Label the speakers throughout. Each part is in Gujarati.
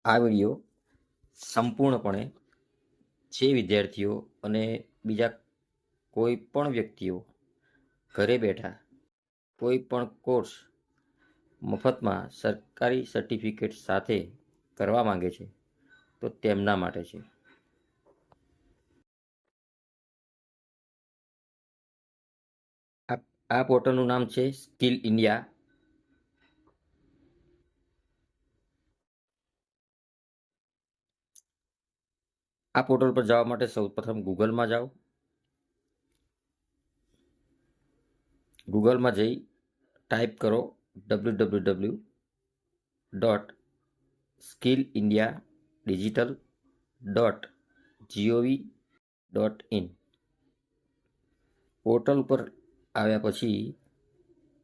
Speaker 1: આ વિડીયો સંપૂર્ણપણે જે વિદ્યાર્થીઓ અને બીજા કોઈ પણ વ્યક્તિઓ ઘરે બેઠા કોઈ પણ કોર્સ મફતમાં સરકારી સર્ટિફિકેટ સાથે કરવા માંગે છે તો તેમના માટે છે. આ પોર્ટલનું નામ છે સ્કિલ ઇન્ડિયા. આ પોર્ટલ પર જવા માટે સૌપ્રથમ ગૂગલમાં જાઓ. ગૂગલમાં જઈ ટાઈપ કરો www.skillindiadigital.gov.in. પોર્ટલ ઉપર આવ્યા પછી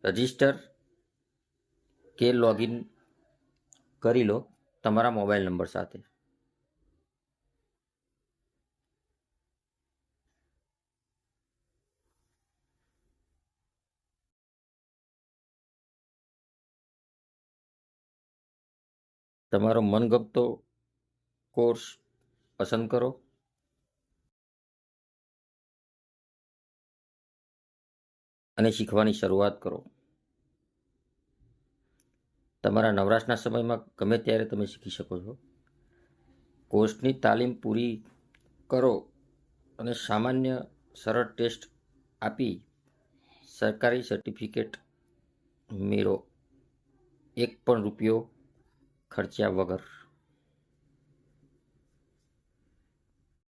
Speaker 1: રજિસ્ટર કે લોગિન કરી લો તમારા મોબાઈલ નંબર સાથે. તમારો મનગમતો કોર્સ પસંદ કરો અને શીખવાની શરૂઆત કરો. તમારા નવરાશના સમયમાં ગમે ત્યારે તમે શીખી શકો છો. કોર્સની તાલીમ પૂરી કરો અને સામાન્ય સરળ ટેસ્ટ આપી સરકારી સર્ટિફિકેટ મેળવો, એક પણ રૂપિયો ખર્ચ્યા વગર.